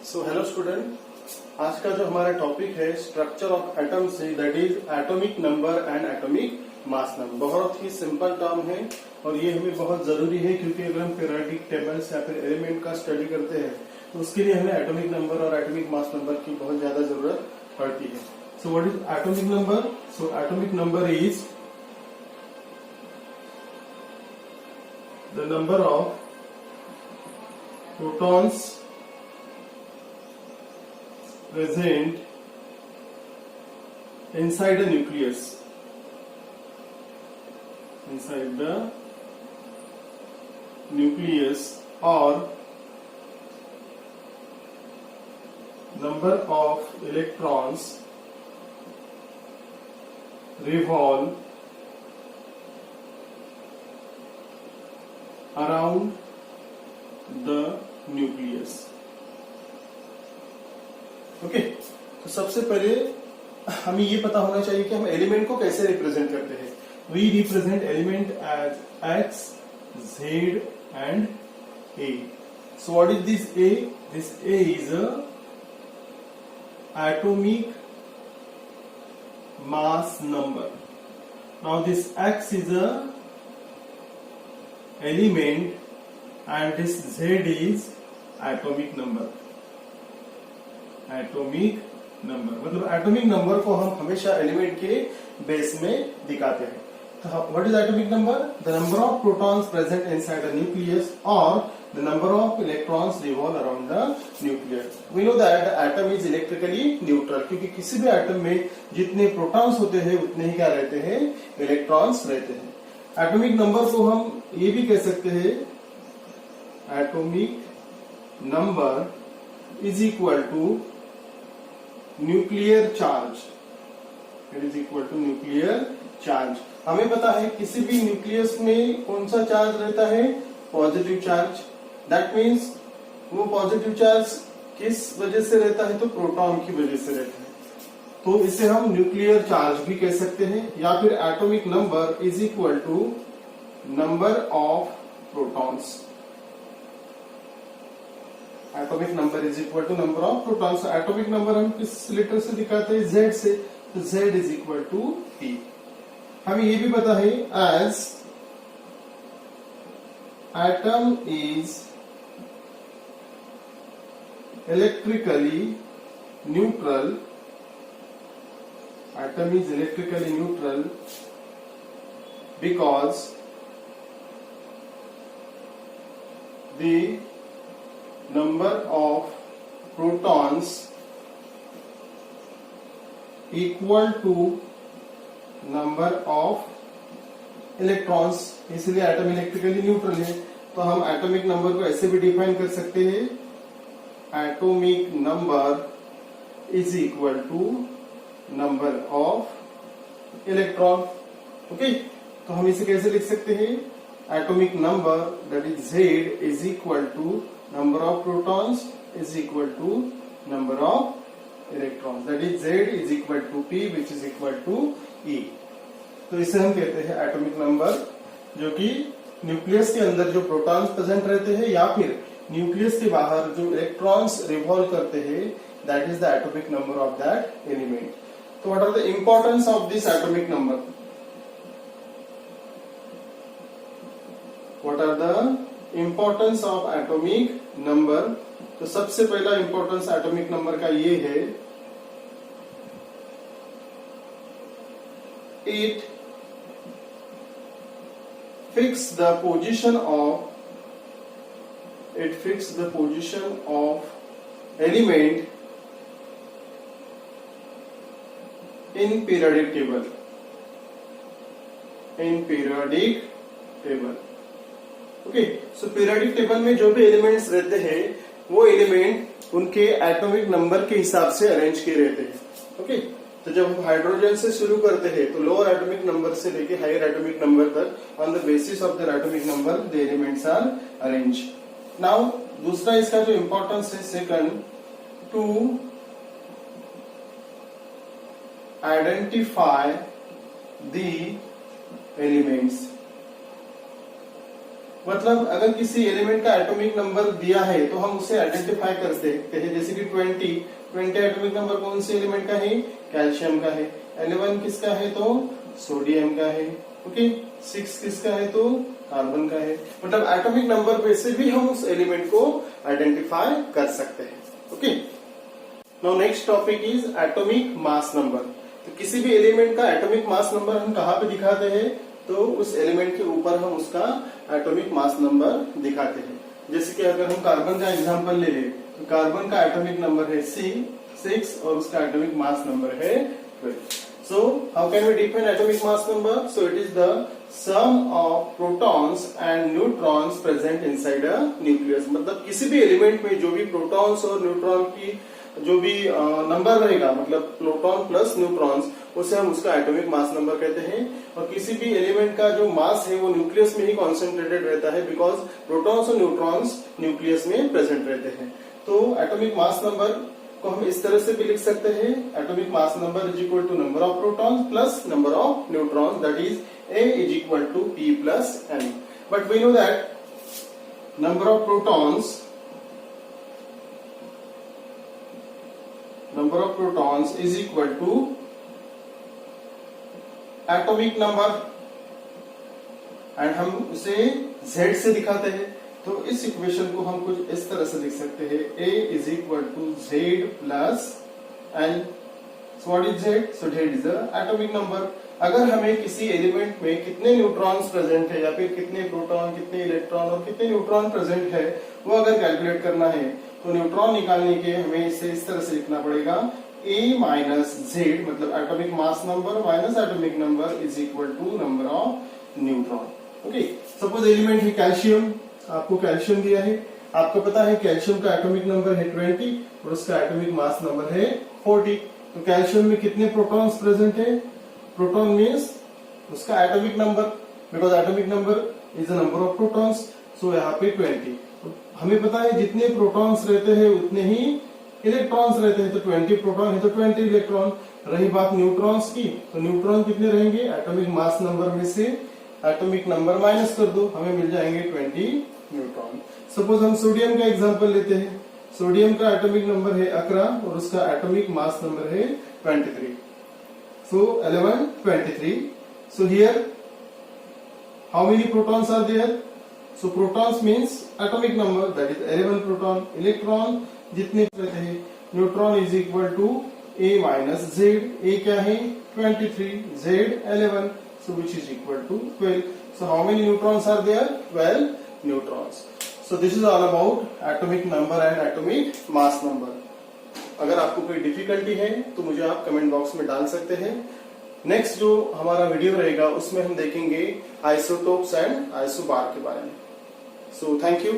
So hello student, आज का जो हमारा टॉपिक है स्ट्रक्चर ऑफ एटम से, that is atomic number and atomic mass number. बहुत ही सिंपल टर्म है और ये हमें बहुत जरूरी है क्योंकि अगर हम पीरियोडिक टेबल्स या फिर एलिमेंट का स्टडी करते हैं तो उसके लिए हमें एटॉमिक नंबर और एटॉमिक मास नंबर की बहुत ज्यादा जरूरत पड़ती है। सो what is atomic number? So atomic number is the number of protons present inside the nucleus, inside the nucleus, or number of electrons revolve around the nucleus. Okay तो सबसे पहले हमें ये पता होना चाहिए कि हम एलिमेंट को कैसे रिप्रेजेंट करते हैं। We represent element as X, Z and A. So what is this A? This A is atomic mass number. Now this X is a element and this Z is atomic number. Atomic number मतलब atomic number को हम हमेशा element के base में दिखाते हैं। तो what is atomic number? The number of protons present inside the nucleus और the number of electrons revolve around the nucleus. We know that the atom is electrically neutral, क्योंकि किसी भी एटम में जितने प्रोटॉन्स होते हैं उतने ही क्या रहते हैं? इलेक्ट्रॉन्स रहते हैं। एटॉमिक नंबर को हम ये भी कह सकते हैं, atomic number is equal to nuclear charge. It is equal to nuclear charge. हमें पता है किसी भी न्यूक्लियस में कौन सा चार्ज रहता है? Positive charge. दैट मीन्स वो पॉजिटिव चार्ज किस वजह से रहता है? तो प्रोटॉन की वजह से रहता है। तो इसे हम न्यूक्लियर चार्ज भी कह सकते हैं, या फिर atomic number is equal to number of protons. Atomic number is equal to number of protons. Atomic number हम किस लेटर से दिखाते हैं? जेड से। तो Z is equal to P. हमें ये भी पता है as atom is electrically neutral, atom is electrically neutral because the number of protons equal to number of electrons। इसलिए एटम इलेक्ट्रिकली न्यूट्रल है। तो हम एटॉमिक नंबर को ऐसे भी डिफाइन कर सकते हैं, atomic number is equal to number of electron. Okay, तो हम इसे कैसे लिख सकते हैं? Atomic number that is Z is equal to number of protons is equal to number of electrons, that is Z is equal to P which is equal to E। तो इसे हम कहते हैं एटॉमिक नंबर, जो कि nucleus के अंदर जो प्रोटॉन्स प्रेजेंट रहते हैं या फिर न्यूक्लियस के बाहर जो इलेक्ट्रॉन्स रिवॉल्व करते हैं, that is the atomic number of that element. तो what are the importance of this atomic number? What are the importance of atomic number? तो सबसे पहला इंपॉर्टेंस एटॉमिक नंबर का ये है, it fix the position of element in periodic table. Okay, so periodic table में जो भी elements रहते हैं वो एलिमेंट उनके एटॉमिक नंबर के हिसाब से अरेंज किए रहते हैं। ओके, तो जब हम हाइड्रोजन से शुरू करते हैं तो लोअर एटॉमिक नंबर से लेके हायर एटॉमिक नंबर तक on the basis of the atomic number the elements are arrange. Now दूसरा इसका जो इंपॉर्टेंस है, second, to identify the elements. मतलब अगर किसी एलिमेंट का एटॉमिक नंबर दिया है तो हम उसे आइडेंटिफाई कर सकते हैं, जैसे कि 20 एटॉमिक नंबर कौन से एलिमेंट का है, कैल्शियम का है। 11 किसका है तो सोडियम का है। ओके, 6 किसका है तो कार्बन का है। मतलब एटॉमिक नंबर पे से भी हम उस एलिमेंट को आइडेंटिफाई कर सकते हैं। Okay, now next topic is atomic mass number. तो किसी भी एलिमेंट का एटॉमिक मास नंबर हम कहाँ पे दिखाते हैं, तो उस एलिमेंट के ऊपर हम उसका एटॉमिक मास नंबर दिखाते हैं। जैसे कि अगर हम कार्बन का एग्जांपल ले लें तो कार्बन का एटॉमिक नंबर है 6 और उसका एटॉमिक मास नंबर है 12। So how can we define atomic mass number? So it is the sum of protons and neutrons present inside a nucleus। मतलब किसी भी एलिमेंट में जो भी प्रोटॉन्स और न्यूट्रॉन की जो भी नंबर रहेगा, मतलब प्रोटॉन प्लस न्यूट्रॉन्स, उसे हम उसका एटॉमिक मास नंबर कहते हैं। और किसी भी एलिमेंट का जो मास है वो न्यूक्लियस में ही कॉन्सेंट्रेटेड रहता है, बिकॉज प्रोटॉन्स और न्यूट्रॉन्स न्यूक्लियस में प्रेजेंट रहते हैं। तो एटॉमिक मास नंबर को हम इस तरह से भी लिख सकते हैं, atomic mass number is equal to number of protons plus number of neutrons, that is A is equal to P plus N। But we know that number of protons is equal to atomic number, and हम उसे Z से दिखाते हैं। तो इस equation को हम कुछ इस तरह से लिख सकते हैं, A is equal to Z plus N। So what is Z? So Z is the atomic number. अगर हमें किसी एलिमेंट में कितने न्यूट्रॉन्स प्रेजेंट है या फिर कितने प्रोटॉन, कितने इलेक्ट्रॉन और कितने न्यूट्रॉन प्रेजेंट है, वो अगर कैलकुलेट करना है तो न्यूट्रॉन निकालने के हमें इसे इस तरह से लिखना पड़ेगा, A माइनस Z, मतलब atomic mass number minus atomic number is equal to number of neutron. Okay, suppose element है कैल्शियम, आपको कैल्शियम दिया है, आपको पता है कैल्शियम का एटॉमिक नंबर है 20 और उसका एटॉमिक मास नंबर है 40। तो कैल्शियम में कितने प्रोटॉन्स प्रेजेंट है? प्रोटॉन मीन्स उसका atomic number, because atomic number is the number of protons. So यहाँ पे 20। तो हमें पता है जितने प्रोटॉन्स रहते हैं उतने ही इलेक्ट्रॉन्स रहते हैं, तो 20 प्रोटॉन है तो 20 इलेक्ट्रॉन। रही बात न्यूट्रॉन्स की, तो न्यूट्रॉन कितने रहेंगे? एटॉमिक मास नंबर में से एटॉमिक नंबर माइनस कर दो, हमें मिल जाएंगे 20 न्यूट्रॉन। सपोज हम सोडियम का एग्जांपल लेते हैं। सोडियम का एटॉमिक नंबर है 11 और उसका एटॉमिक मास नंबर है 23। So 11, 23। So here how many protons are there? So protons means atomic number, that is 11 proton. Electron जितने रहते हैं, neutron is equal to A minus Z। A क्या है? 23, Z 11, so which is equal to 12. So how many neutrons are there? 12 neutrons. So this is all about atomic number and atomic mass number. अगर आपको कोई difficulty है तो मुझे आप comment box में डाल सकते हैं। नेक्स्ट जो हमारा वीडियो रहेगा उसमें हम देखेंगे आइसोटोप्स एंड आइसोबार के बारे में। So thank you.